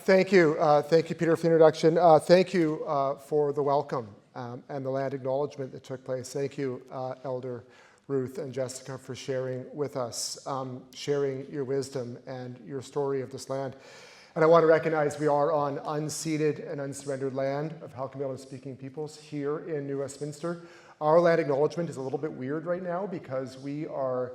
Thank you. Thank you, Peter, for the introduction. Thank you for the welcome and the land acknowledgement that took place. Thank you, Elder Ruth and Jessica, for sharing with us, sharing your wisdom and your story of this land. And I want to recognize we are on unceded and unsurrendered land of Halkidiki speaking peoples here in New Westminster. Our land acknowledgement is a little bit weird right now because we're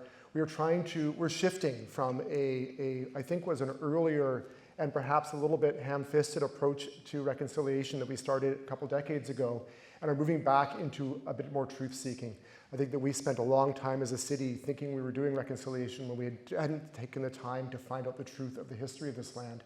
shifting from I think was an earlier and perhaps a little bit ham-fisted approach to reconciliation that we started a couple decades ago, and are moving back into a bit more truth-seeking. I think that we spent a long time as a city thinking we were doing reconciliation when we hadn't taken the time to find out the truth of the history of this land.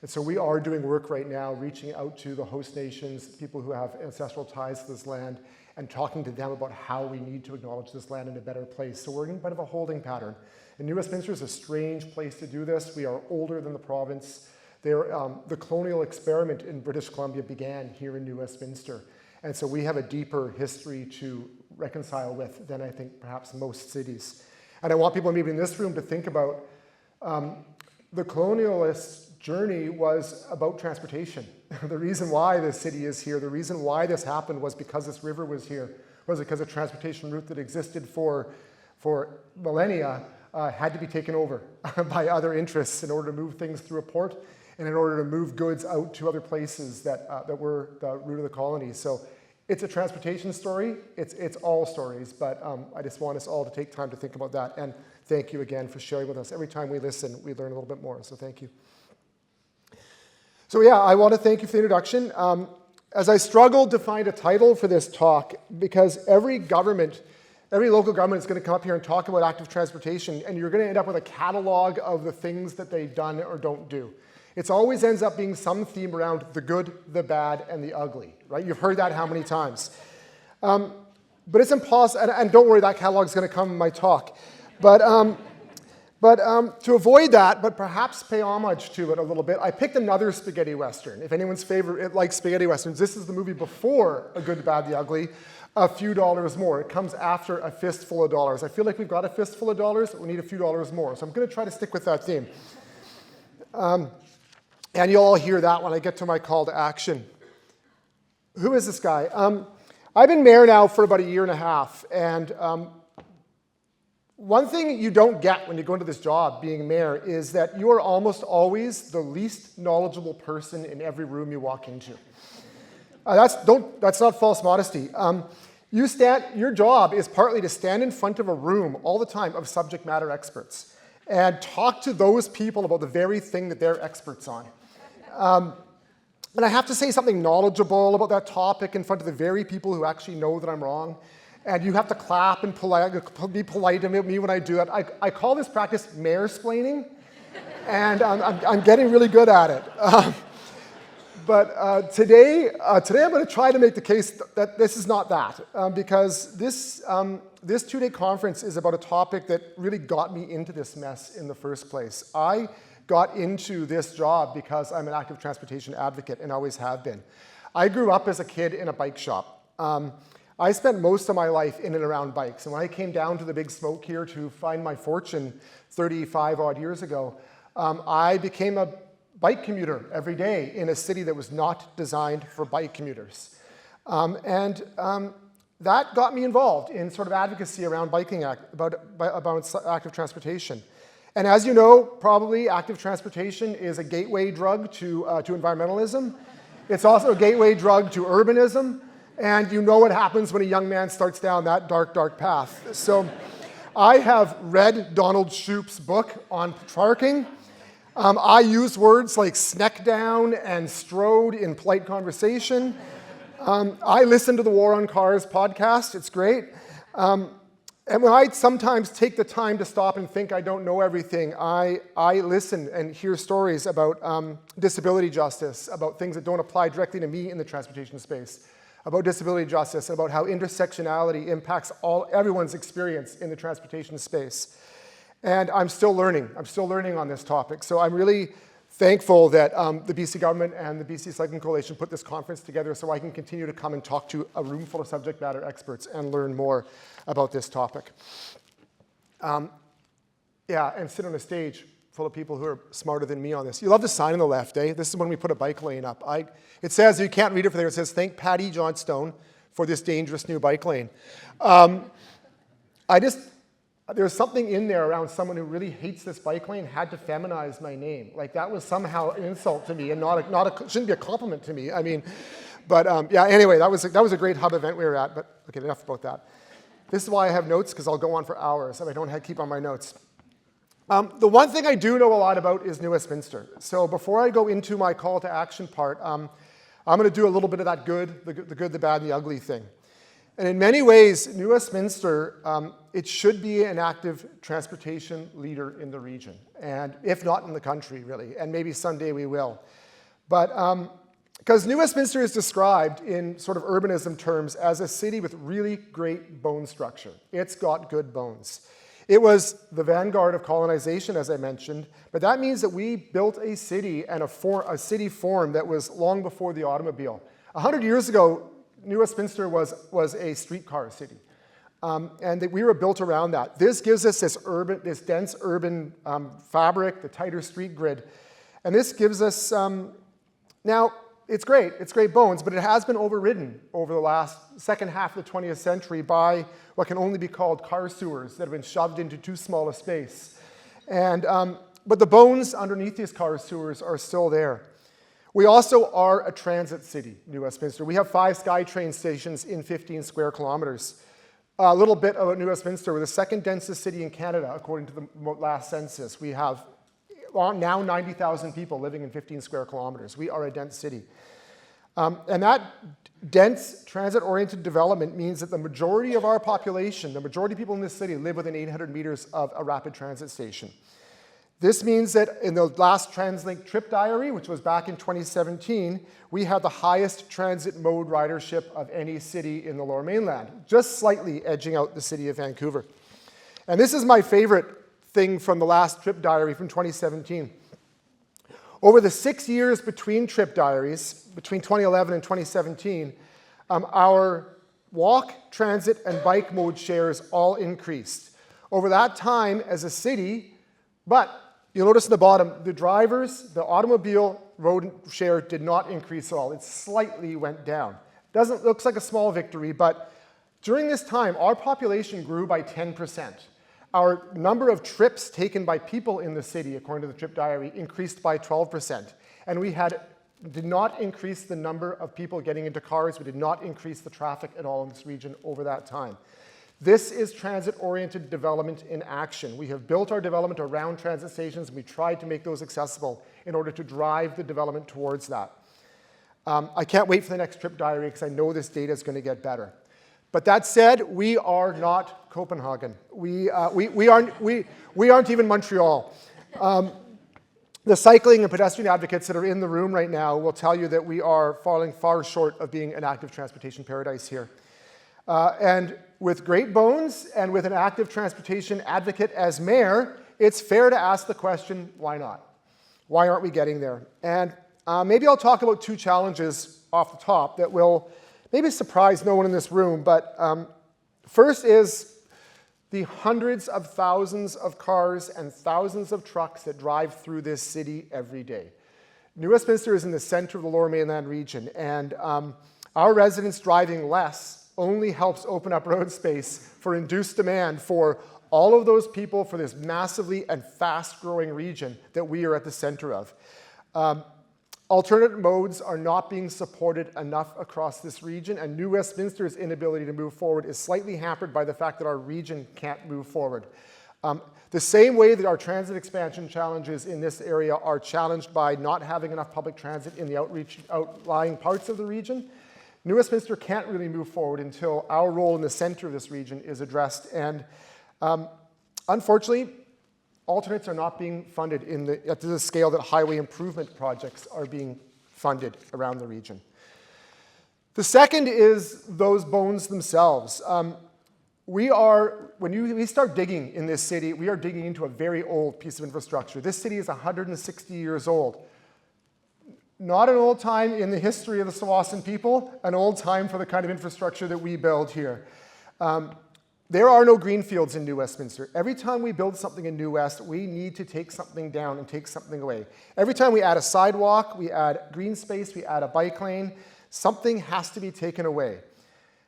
And so we are doing work right now, reaching out to the host nations, people who have ancestral ties to this land, and talking to them about how we need to acknowledge this land in a better place. So we're in a bit of a holding pattern. And New Westminster is a strange place to do this. We are older than the province. The colonial experiment in British Columbia began here in New Westminster. And so we have a deeper history to reconcile with than I think perhaps most cities. And I want people maybe in this room to think about the colonialist journey was about transportation. The reason why this city is here, the reason why this happened was because this river was here, was because a transportation route that existed for millennia had to be taken over by other interests in order to move things through a port and in order to move goods out to other places that were the root of the colony. So it's a transportation story. It's all stories, but I just want us all to take time to think about that. And thank you again for sharing with us. Every time we listen, we learn a little bit more, so thank you. So yeah, I want to thank you for the introduction. As I struggled to find a title for this talk, because every local government is going to come up here and talk about active transportation, and you're going to end up with a catalog of the things that they've done or don't do. It always ends up being some theme around the good, the bad, and the ugly, right? You've heard that how many times? But it's impossible, and don't worry, that catalog is going to come in my talk. But to avoid that, but perhaps pay homage to it a little bit, I picked another spaghetti western. If anyone's favorite likes spaghetti westerns, this is the movie before A Good, the Bad, the Ugly, A Few Dollars More. It comes after A Fistful of Dollars. I feel like we've got a fistful of dollars, but we need a few dollars more. So I'm going to try to stick with that theme. And you'll all hear that when I get to my call to action. Who is this guy? I've been mayor now for about a year and a half, and one thing you don't get when you go into this job, being mayor, is that you are almost always the least knowledgeable person in every room you walk into. That's not false modesty. Your job is partly to stand in front of a room all the time of subject matter experts and talk to those people about the very thing that they're experts on. And I have to say something knowledgeable about that topic in front of the very people who actually know that I'm wrong. And you have to clap and be polite to me when I do it. I call this practice mayor-splaining, and I'm getting really good at it. But today I'm going to try to make the case that this is not that, because this two-day conference is about a topic that really got me into this mess in the first place. I got into this job because I'm an active transportation advocate and always have been. I grew up as a kid in a bike shop. I spent most of my life in and around bikes, and when I came down to the big smoke here to find my fortune 35 odd years ago, I became a bike commuter every day in a city that was not designed for bike commuters. That got me involved in sort of advocacy around biking, about active transportation. And as you know, probably active transportation is a gateway drug to environmentalism. It's also a gateway drug to urbanism. And you know what happens when a young man starts down that dark, dark path. So I have read Donald Shoup's book on Petrarching. I use words like sneck down and strode in polite conversation. I listen to the War on Cars podcast. It's great. And when I sometimes take the time to stop and think I don't know everything, I listen and hear stories about disability justice, about things that don't apply directly to me in the transportation space, about disability justice, about how intersectionality impacts everyone's experience in the transportation space. And I'm still learning. I'm still learning on this topic. So I'm really thankful that the BC government and the BC Cycling Coalition put this conference together so I can continue to come and talk to a room full of subject matter experts and learn more about this topic. Yeah, and sit on a stage full of people who are smarter than me on this. You love the sign on the left, eh? This is when we put a bike lane up. It says, you can't read it from there, it says, thank Patty Johnstone for this dangerous new bike lane. There's something in there around someone who really hates this bike lane had to feminize my name. Like that was somehow an insult to me and shouldn't be a compliment to me. I mean, but yeah, anyway, that was a great hub event we were at, but okay, enough about that. This is why I have notes, because I'll go on for hours if I don't keep on my notes. The one thing I do know a lot about is New Westminster. So before I go into my call to action part, I'm going to do a little bit of that the good, the bad, and the ugly thing. And in many ways, New Westminster, it should be an active transportation leader in the region, and if not in the country, really, and maybe someday we will. But because New Westminster is described in sort of urbanism terms as a city with really great bone structure. It's got good bones. It was the vanguard of colonization, as I mentioned, but that means that we built a city and a city form that was long before the automobile. 100 years ago, New Westminster was a streetcar city, and that we were built around that. This gives us this dense urban fabric, the tighter street grid, and this gives us, now, it's great bones, but it has been overridden over the second half of the 20th century by what can only be called car sewers that have been shoved into too small a space. And, but the bones underneath these car sewers are still there. We also are a transit city, New Westminster. We have 5 SkyTrain stations in 15 square kilometers. A little bit about New Westminster. We're the second densest city in Canada, according to the last census. We have now 90,000 people living in 15 square kilometers. We are a dense city. And that dense transit-oriented development means that the majority of our population, the majority of people in this city live within 800 meters of a rapid transit station. This means that in the last TransLink trip diary, which was back in 2017, we had the highest transit mode ridership of any city in the Lower Mainland, just slightly edging out the city of Vancouver. And this is my favorite thing from the last trip diary from 2017. Over the 6 years between trip diaries, between 2011 and 2017, our walk, transit, and bike mode shares all increased. Over that time as a city, but you'll notice in the bottom, the automobile road share did not increase at all. It slightly went down. Looks like a small victory, but during this time, our population grew by 10%. Our number of trips taken by people in the city, according to the trip diary, increased by 12%. And we did not increase the number of people getting into cars. We did not increase the traffic at all in this region over that time. This is transit-oriented development in action. We have built our development around transit stations, and we tried to make those accessible in order to drive the development towards that. I can't wait for the next trip diary because I know this data is going to get better. But that said, we are not Copenhagen. We aren't even Montreal. The cycling and pedestrian advocates that are in the room right now will tell you that we are falling far short of being an active transportation paradise here. And with great bones and with an active transportation advocate as mayor, it's fair to ask the question, why not? Why aren't we getting there? And maybe I'll talk about 2 challenges off the top that will maybe surprise no one in this room, but first is the hundreds of thousands of cars and thousands of trucks that drive through this city every day. New Westminster is in the center of the Lower Mainland region, and our residents driving less only helps open up road space for induced demand for all of those people for this massively and fast-growing region that we are at the center of. Alternate modes are not being supported enough across this region, and New Westminster's inability to move forward is slightly hampered by the fact that our region can't move forward. The same way that our transit expansion challenges in this area are challenged by not having enough public transit in the outlying parts of the region, New Westminster can't really move forward until our role in the center of this region is addressed. And unfortunately, alternates are not being funded at the scale that highway improvement projects are being funded around the region. The second is those bones themselves. when we start digging in this city, we are digging into a very old piece of infrastructure. This city is 160 years old. Not an old time in the history of the Tsawwassen people, an old time for the kind of infrastructure that we build here. There are no greenfields in New Westminster. Every time we build something in New West, we need to take something down and take something away. Every time we add a sidewalk, we add green space, we add a bike lane, something has to be taken away.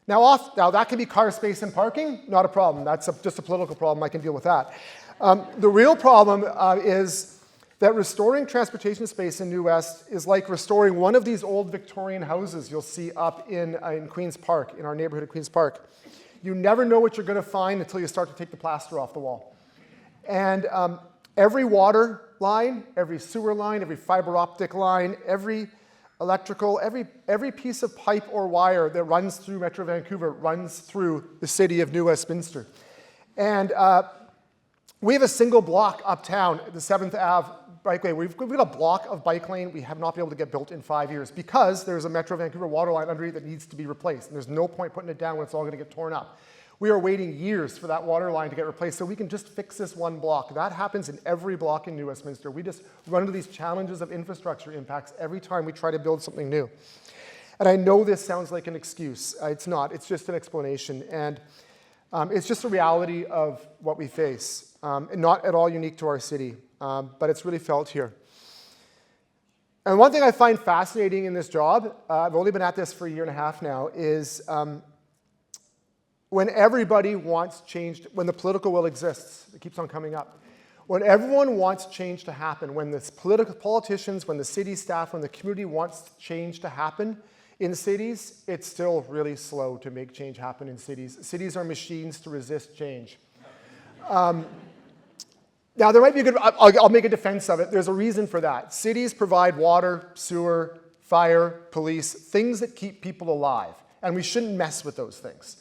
Now that can be car space and parking, not a problem. That's just a political problem. I can deal with that. The real problem is that restoring transportation space in New West is like restoring one of these old Victorian houses you'll see up in Queen's Park, in our neighborhood of Queen's Park. You never know what you're going to find until you start to take the plaster off the wall. And every water line, every sewer line, every fiber optic line, every electrical, every piece of pipe or wire that runs through Metro Vancouver runs through the city of New Westminster. And we have a single block uptown, the 7th Ave bikeway. We've got a block of bike lane we have not been able to get built in 5 years because there's a Metro Vancouver water line underneath that needs to be replaced. And there's no point putting it down when it's all going to get torn up. We are waiting years for that water line to get replaced so we can just fix this one block. That happens in every block in New Westminster. We just run into these challenges of infrastructure impacts every time we try to build something new. And I know this sounds like an excuse. It's not. It's just an explanation. And it's just a reality of what we face. Not at all unique to our city, but it's really felt here. And one thing I find fascinating in this job, I've only been at this for a year and a half now, is when everybody wants change, when the political will exists, it keeps on coming up. When everyone wants change to happen, when the politicians, when the city staff, when the community wants change to happen in cities, it's still really slow to make change happen in cities. Cities are machines to resist change. Now, there might be a good, I'll make a defense of it. There's a reason for that. Cities provide water, sewer, fire, police, things that keep people alive. And we shouldn't mess with those things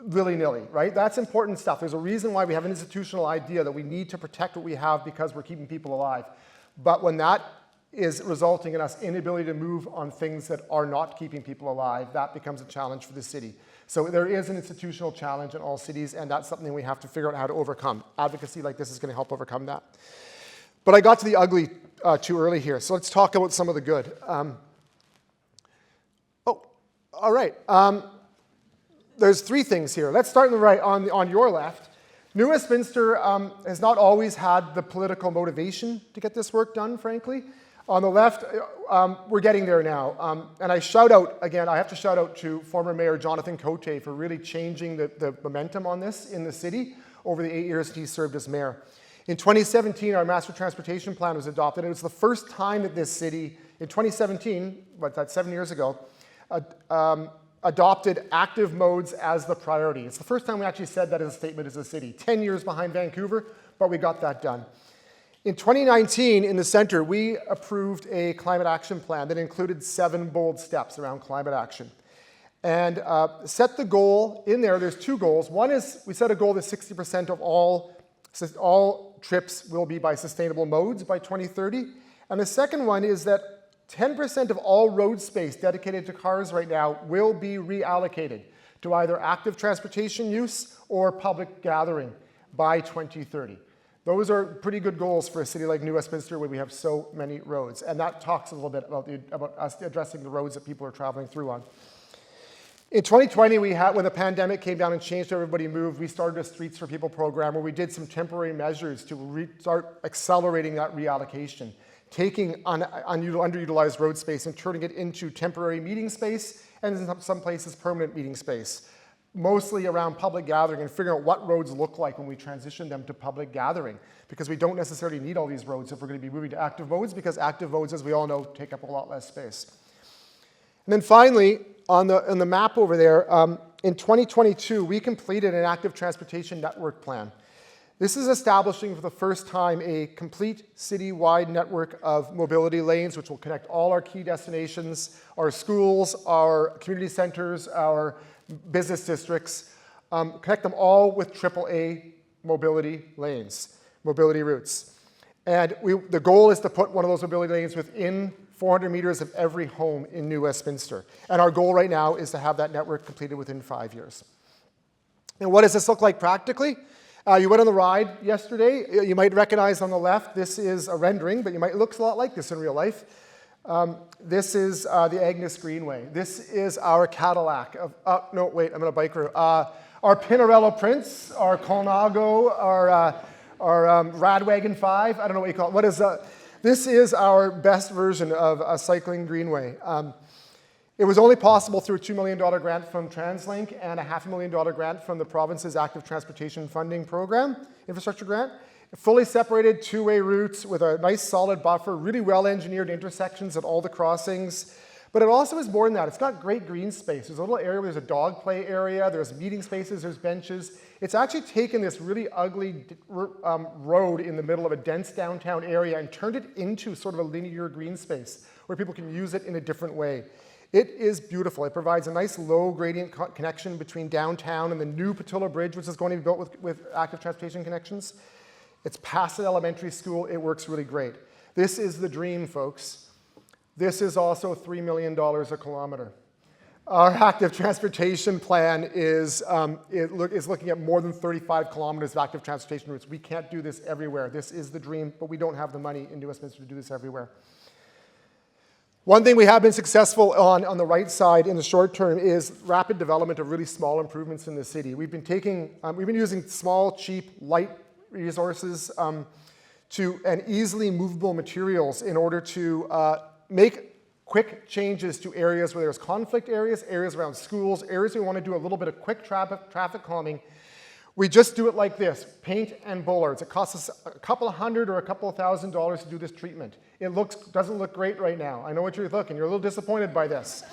willy-nilly, right? That's important stuff. There's a reason why we have an institutional idea that we need to protect what we have because we're keeping people alive. But when that is resulting in us inability to move on things that are not keeping people alive, that becomes a challenge for the city. So there is an institutional challenge in all cities, and that's something we have to figure out how to overcome. Advocacy like this is going to help overcome that. But I got to the ugly too early here, so let's talk about some of the good. All right. There's three things here. Let's start on the right, on your left. New Westminster has not always had the political motivation to get this work done, frankly. On the left, we're getting there now. And I shout out, again, I have to shout out to former Mayor Jonathan Cote for really changing the momentum on this in the city over the 8 years he served as mayor. In 2017, our master transportation plan was adopted. It was the first time that this city, in 2017, that's 7 years ago, adopted active modes as the priority. It's the first time we actually said that as a statement as a city. 10 years behind Vancouver, but we got that done. In 2019, in the center, we approved a climate action plan that included 7 bold steps around climate action. And set the goal in there, there's 2 goals. One is we set a goal that 60% of all trips will be by sustainable modes by 2030. And the second one is that 10% of all road space dedicated to cars right now will be reallocated to either active transportation use or public gathering by 2030. Those are pretty good goals for a city like New Westminster where we have so many roads. And that talks a little bit about us addressing the roads that people are traveling through on. In 2020, when the pandemic came down and changed how everybody moved, we started a Streets for People program where we did some temporary measures to start accelerating that reallocation, taking underutilized road space and turning it into temporary meeting space and in some places permanent meeting space, mostly around public gathering and figuring out what roads look like when we transition them to public gathering, because we don't necessarily need all these roads if we're going to be moving to active modes, because active modes, as we all know, take up a lot less space. And then finally, on the map over there, in 2022, we completed an active transportation network plan. This is establishing for the first time a complete city-wide network of mobility lanes, which will connect all our key destinations, our schools, our community centers, our business districts, connect them all with AAA mobility lanes, mobility routes. And the goal is to put one of those mobility lanes within 400 meters of every home in New Westminster. And our goal right now is to have that network completed within 5 years. And what does this look like practically? You went on the ride yesterday. You might recognize on the left, this is a rendering, but it looks a lot like this in real life. This is the Agnes Greenway. This is our Cadillac. No, wait, I'm in a bike route. Our Pinarello Prince, our Colnago, our Radwagon 5. I don't know what you call it. What is this is our best version of a cycling greenway. It was only possible through a $2 million grant from TransLink and a $500,000 grant from the province's Active Transportation Funding Program, infrastructure grant. Fully separated two-way routes with a nice solid buffer, really well-engineered intersections at all the crossings. But it also is more than that. It's got great green space. There's a little area where there's a dog play area, there's meeting spaces, there's benches. It's actually taken this really ugly road in the middle of a dense downtown area and turned it into sort of a linear green space where people can use it in a different way. It is beautiful. It provides a nice low gradient connection between downtown and the new Patillo Bridge, which is going to be built with active transportation connections. It's past the elementary school. It works really great. This is the dream, folks. This is also $3 million a kilometer. Our active transportation plan is looking at more than 35 kilometers of active transportation routes. We can't do this everywhere. This is the dream, but we don't have the money in Westminster to do this everywhere. One thing we have been successful on the right side in the short term is rapid development of really small improvements in the city. We've been using small, cheap, light resources and easily movable materials in order to make quick changes to areas where there's conflict areas around schools, areas where we want to do a little bit of quick traffic calming. We just do it like this, paint and bollards. It costs us a couple of $100 or a couple of $1,000 to do this treatment. It doesn't look great right now. I know what you're looking. You're a little disappointed by this.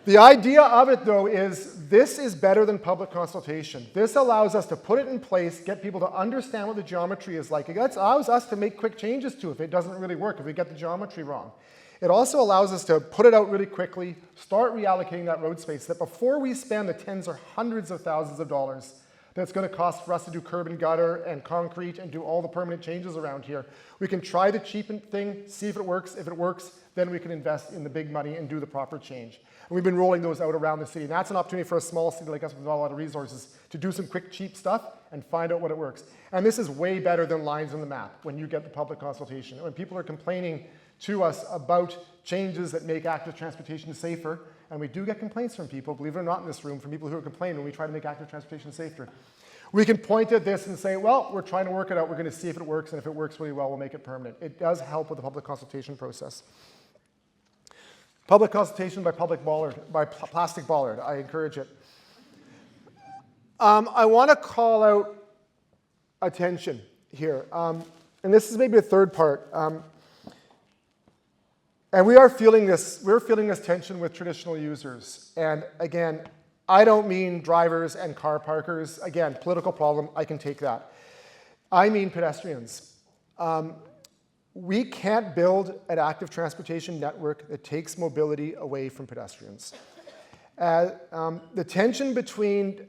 The idea of it, though, is this is better than public consultation. This allows us to put it in place, get people to understand what the geometry is like. It allows us to make quick changes to it if it doesn't really work, if we get the geometry wrong. It also allows us to put it out really quickly, start reallocating that road space, that before we spend the tens or hundreds of thousands of dollars that's going to cost for us to do curb and gutter and concrete and do all the permanent changes around here, we can try the cheap thing, see if it works. If it works, then we can invest in the big money and do the proper change. And we've been rolling those out around the city. And that's an opportunity for a small city like us with not a lot of resources to do some quick, cheap stuff and find out what it works. And this is way better than lines on the map when you get the public consultation. When people are complaining to us about changes that make active transportation safer, and we do get complaints from people, believe it or not in this room, from people who are complaining when we try to make active transportation safer. We can point at this and say, well, we're trying to work it out. We're going to see if it works, and if it works really well, we'll make it permanent. It does help with the public consultation process. Public consultation by plastic bollard. I encourage it. I want to call out attention here, and this is maybe a third part. And we're feeling this tension with traditional users. And again, I don't mean drivers and car parkers. Again, political problem, I can take that. I mean pedestrians. We can't build an active transportation network that takes mobility away from pedestrians. The tension between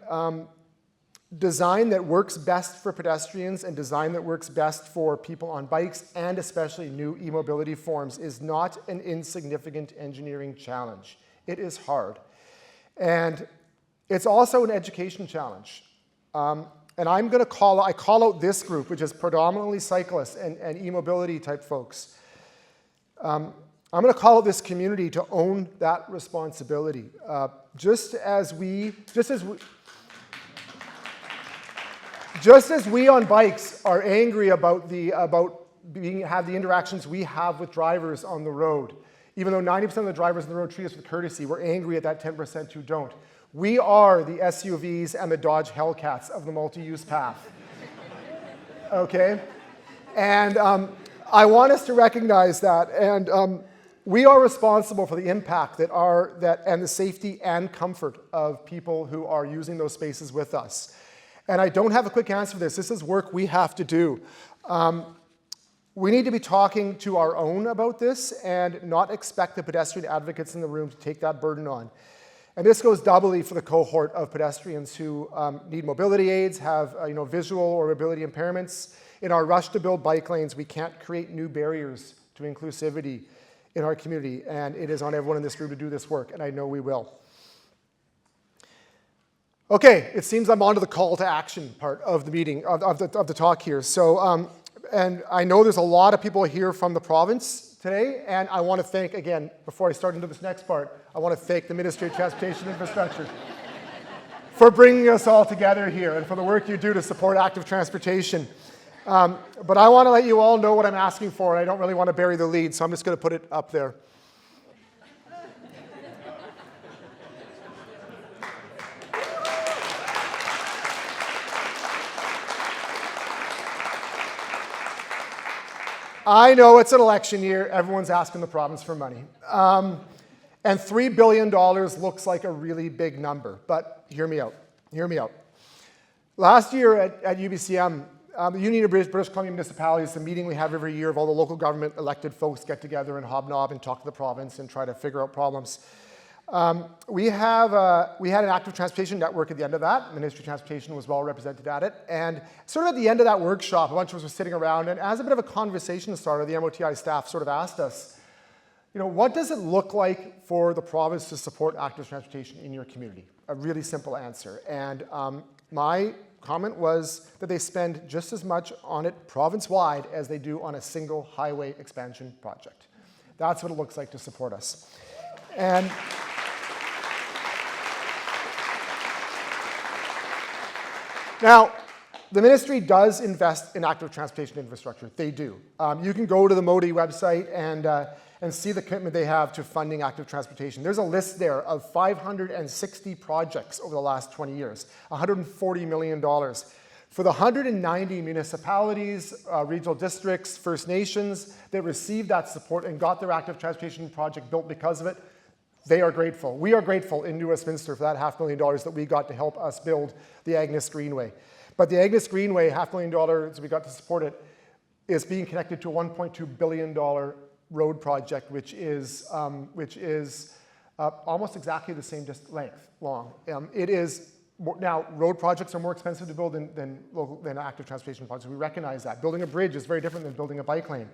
design that works best for pedestrians and design that works best for people on bikes and especially new e-mobility forms is not an insignificant engineering challenge. It is hard. And it's also an education challenge. And I call out this group, which is predominantly cyclists and e-mobility type folks. I'm going to call out this community to own that responsibility. Just as we on bikes are angry about have the interactions we have with drivers on the road, even though 90% of the drivers on the road treat us with courtesy, we're angry at that 10% who don't. We are the SUVs and the Dodge Hellcats of the multi-use path. Okay? And I want us to recognize that, and we are responsible for the impact and the safety and comfort of people who are using those spaces with us. And I don't have a quick answer for this. This is work we have to do. We need to be talking to our own about this and not expect the pedestrian advocates in the room to take that burden on. And this goes doubly for the cohort of pedestrians who need mobility aids, have visual or mobility impairments. In our rush to build bike lanes, we can't create new barriers to inclusivity in our community. And it is on everyone in this room to do this work, and I know we will. Okay, it seems I'm on to the call to action part of the meeting, of the talk here. So, and I know there's a lot of people here from the province today, and I want to thank, again, before I start into this next part, I want to thank the Ministry of Transportation Infrastructure for bringing us all together here and for the work you do to support active transportation. But I want to let you all know what I'm asking for, and I don't really want to bury the lead, so I'm just going to put it up there. I know it's an election year. Everyone's asking the province for money. And $3 billion looks like a really big number, but hear me out. Hear me out. Last year at UBCM, the Union of British Columbia Municipalities, the meeting we have every year of all the local government elected folks get together and hobnob and talk to the province and try to figure out problems. We had an active transportation network at the end of that. The Ministry of Transportation was well represented at it. And sort of at the end of that workshop, a bunch of us were sitting around, and as a bit of a conversation starter, the MOTI staff sort of asked us, what does it look like for the province to support active transportation in your community? A really simple answer. And my comment was that they spend just as much on it province-wide as they do on a single highway expansion project. That's what it looks like to support us. And now, the ministry does invest in active transportation infrastructure. They do. You can go to the MOTI website and see the commitment they have to funding active transportation. There's a list there of 560 projects over the last 20 years, $140 million. For the 190 municipalities, regional districts, First Nations that received that support and got their active transportation project built because of it, they are grateful. We are grateful in New Westminster for that $500,000 that we got to help us build the Agnes Greenway. But the Agnes Greenway, $500,000 we got to support it, is being connected to a $1.2 billion road project, which is almost exactly the same length long. Now, road projects are more expensive to build than active transportation projects. We recognize that. Building a bridge is very different than building a bike lane.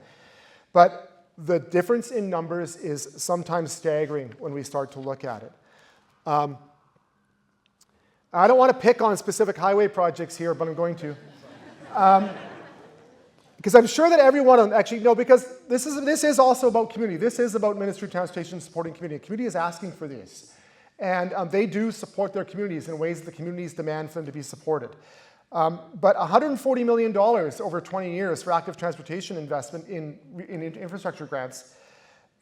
But the difference in numbers is sometimes staggering when we start to look at it. I don't want to pick on specific highway projects here, but I'm going to. Because I'm sure that everyone, actually, no, because this is also about community. This is about Ministry of Transportation supporting community. The community is asking for this. And they do support their communities in ways that the communities demand for them to be supported. But $140 million over 20 years for active transportation investment in infrastructure grants,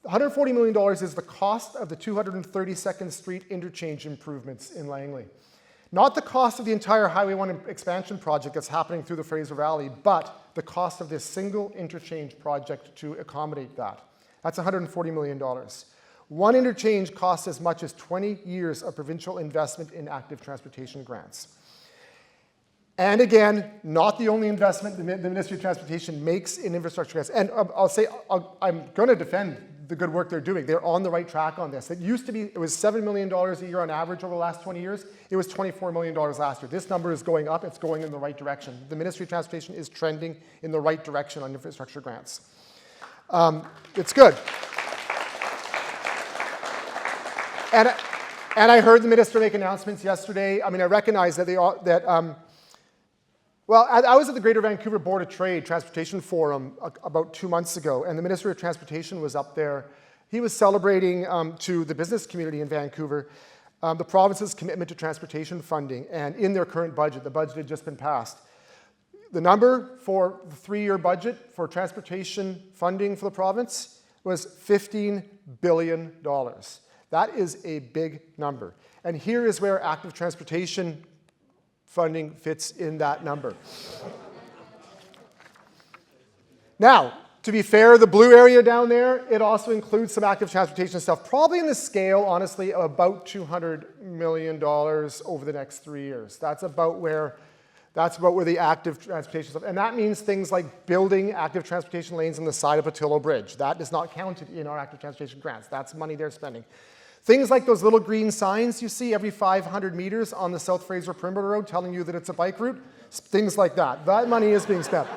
$140 million is the cost of the 232nd Street interchange improvements in Langley. Not the cost of the entire Highway 1 expansion project that's happening through the Fraser Valley, but the cost of this single interchange project to accommodate that. That's $140 million. One interchange costs as much as 20 years of provincial investment in active transportation grants. And again, not the only investment the Ministry of Transportation makes in infrastructure grants. And I'm going to defend the good work they're doing. They're on the right track on this. It used to be, it was $7 million a year on average over the last 20 years. It was $24 million last year. This number is going up. It's going in the right direction. The Ministry of Transportation is trending in the right direction on infrastructure grants. It's good. And I heard the minister make announcements yesterday. I mean, I recognize that well, I was at the Greater Vancouver Board of Trade Transportation Forum about 2 months ago, and the Minister of Transportation was up there. He was celebrating to the business community in Vancouver the province's commitment to transportation funding, and in their current budget, the budget had just been passed. The number for the 3-year budget for transportation funding for the province was $15 billion. That is a big number. And here is where active transportation funding fits in that number. Now, to be fair, the blue area down there, it also includes some active transportation stuff, probably in the scale, honestly, of about $200 million over the next 3 years. That's about where the active transportation stuff, and that means things like building active transportation lanes on the side of Patillo Bridge. That is not counted in our active transportation grants. That's money they're spending. Things like those little green signs you see every 500 meters on the South Fraser Perimeter Road telling you that it's a bike route, things like that. That money is being spent.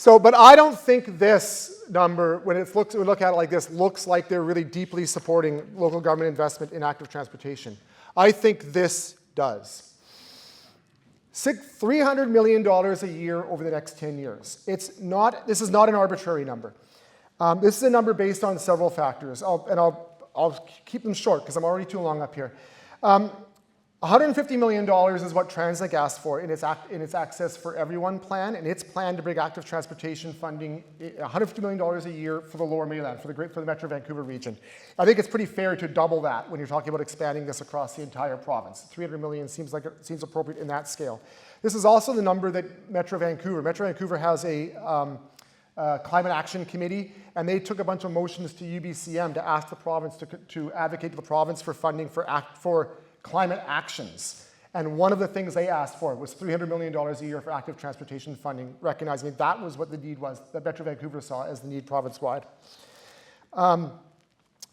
But I don't think this number, when we look at it like this, looks like they're really deeply supporting local government investment in active transportation. I think this does. $300 million a year over the next 10 years. This is not an arbitrary number. This is a number based on several factors, I'll keep them short because I'm already too long up here. $150 million is what Translink asked for in its Access for Everyone plan, and its plan to bring active transportation funding, $150 million a year for the Lower Mainland, for the Metro Vancouver region. I think it's pretty fair to double that when you're talking about expanding this across the entire province. $300 million seems appropriate in that scale. This is also the number that Metro Vancouver has a Climate Action Committee, and they took a bunch of motions to UBCM to ask the province to advocate to the province for funding for climate actions. And one of the things they asked for was $300 million a year for active transportation funding, recognizing that was what the need was, that Metro Vancouver saw as the need province-wide.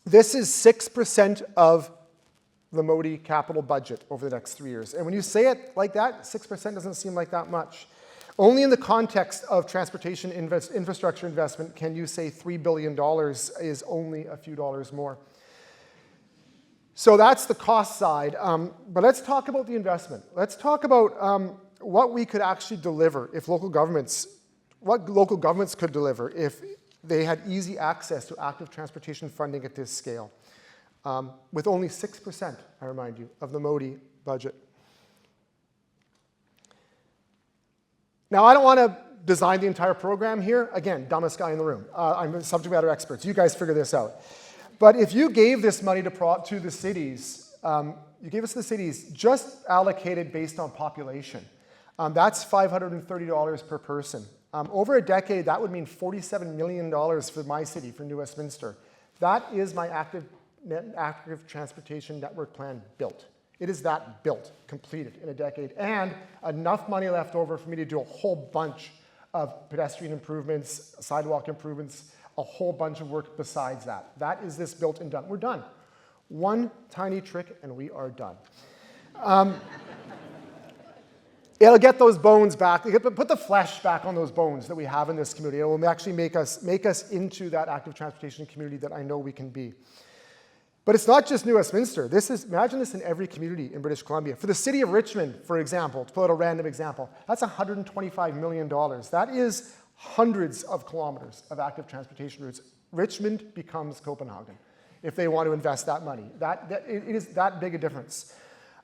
This is 6% of the Modi capital budget over the next 3 years. And when you say it like that, 6% doesn't seem like that much. Only in the context of transportation infrastructure investment can you say $3 billion is only a few dollars more. So that's the cost side, but let's talk about the investment. Let's talk about what we could actually deliver if what local governments could deliver if they had easy access to active transportation funding at this scale, with only 6%, I remind you, of the Modi budget. Now, I don't want to design the entire program here. Again, dumbest guy in the room. I'm subject matter experts. You guys figure this out. But if you gave this money to the cities, you gave it to the cities just allocated based on population, that's $530 per person. Over a decade, that would mean $47 million for my city, for New Westminster. That is my active transportation network plan built. It is that built, completed in a decade, and enough money left over for me to do a whole bunch of pedestrian improvements, sidewalk improvements, a whole bunch of work besides that. That is this built and done. We're done. One tiny trick and we are done. It'll get those bones back, put the flesh back on those bones that we have in this community. It will actually make us into that active transportation community that I know we can be. But it's not just New Westminster. Imagine this in every community in British Columbia. For the city of Richmond, for example, to pull out a random example, that's $125 million. That is hundreds of kilometers of active transportation routes. Richmond becomes Copenhagen if they want to invest that money. It is that big a difference.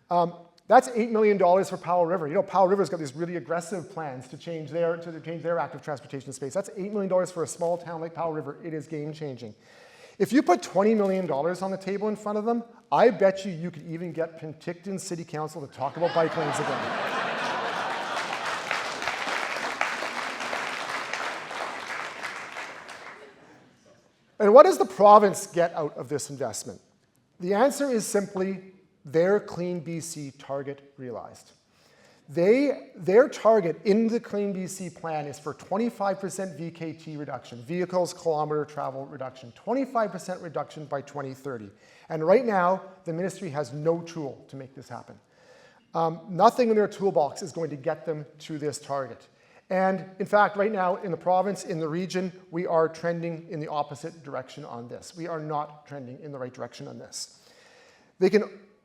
That's $8 million for Powell River. You know, Powell River's got these really aggressive plans to change their active transportation space. That's $8 million for a small town like Powell River. It is game-changing. If you put $20 million on the table in front of them, I bet you could even get Penticton City Council to talk about bike lanes again. And what does the province get out of this investment? The answer is simply their Clean BC target realized. Their target in the Clean BC plan is for 25% VKT reduction, vehicles kilometer travel reduction, 25% reduction by 2030. And right now, the ministry has no tool to make this happen. Nothing in their toolbox is going to get them to this target. And in fact, right now in the province, in the region, we are trending in the opposite direction on this. We are not trending in the right direction on this.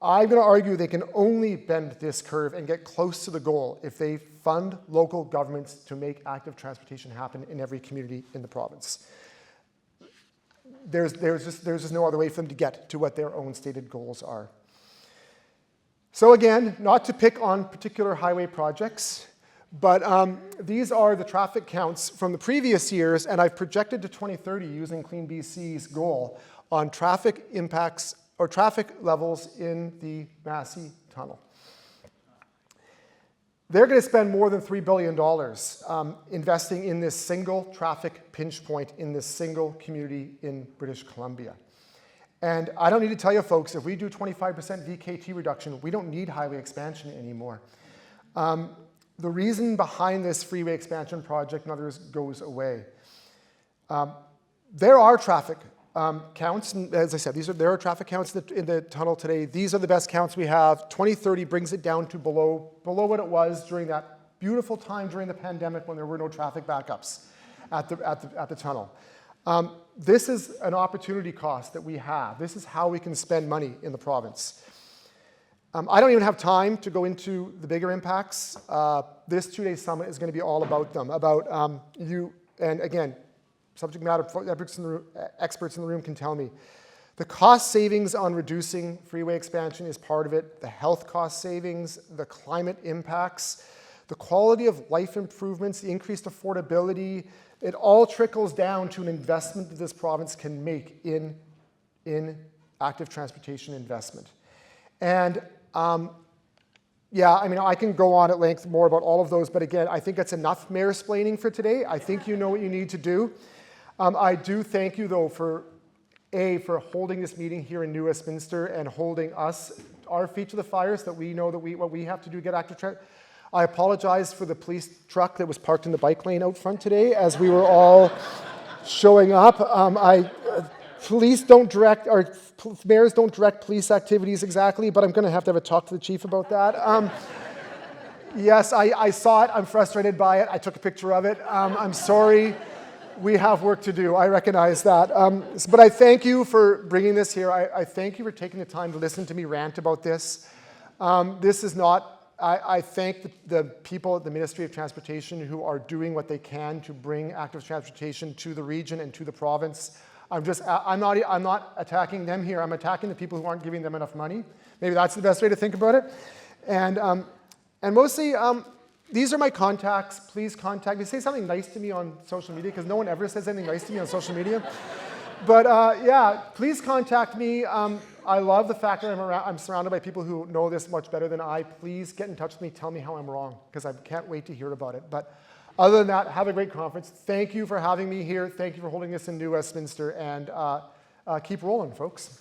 I'm going to argue they can only bend this curve and get close to the goal if they fund local governments to make active transportation happen in every community in the province. There's just no other way for them to get to what their own stated goals are. So again, not to pick on particular highway projects, but these are the traffic counts from the previous years, and I've projected to 2030 using Clean BC's goal on traffic impacts or traffic levels in the Massey Tunnel. They're going to spend more than $3 billion investing in this single traffic pinch point in this single community in British Columbia. And I don't need to tell you folks, if we do 25% VKT reduction, we don't need highway expansion anymore. The reason behind this freeway expansion project and others goes away. There are traffic counts, and as I said, there are traffic counts in the tunnel today. These are the best counts we have. 2030 brings it down to below what it was during that beautiful time during the pandemic when there were no traffic backups. at the tunnel. This is an opportunity cost that we have. This is how we can spend money in the province. I don't even have time to go into the bigger impacts. This two-day summit is going to be all about them, about you, and again, subject matter experts in the room can tell me. The cost savings on reducing freeway expansion is part of it, the health cost savings, the climate impacts, the quality of life improvements, the increased affordability. It all trickles down to an investment that this province can make in active transportation investment. And yeah, I mean, I can go on at length more about all of those, but again, I think that's enough mayor-splaining for today. I think you know what you need to do. I do thank you, though, for holding this meeting here in New Westminster and holding our feet to the fire so that we know that what we have to do to get active transportation. I apologize for the police truck that was parked in the bike lane out front today as we were all showing up. Police don't direct, or mayors don't direct police activities exactly, but I'm going to have a talk to the chief about that. Yes, I saw it. I'm frustrated by it. I took a picture of it. I'm sorry. We have work to do. I recognize that. But I thank you for bringing this here. I thank you for taking the time to listen to me rant about this. This is not... I thank the people at the Ministry of Transportation who are doing what they can to bring active transportation to the region and to the province. I'm not attacking them here. I'm attacking the people who aren't giving them enough money. Maybe that's the best way to think about it. And mostly, these are my contacts. Please contact me. Say something nice to me on social media, because no one ever says anything nice to me on social media. But yeah, please contact me. I love the fact that I'm surrounded by people who know this much better than I. Please get in touch with me. Tell me how I'm wrong, because I can't wait to hear about it. But other than that, have a great conference. Thank you for having me here. Thank you for holding this in New Westminster. And keep rolling, folks.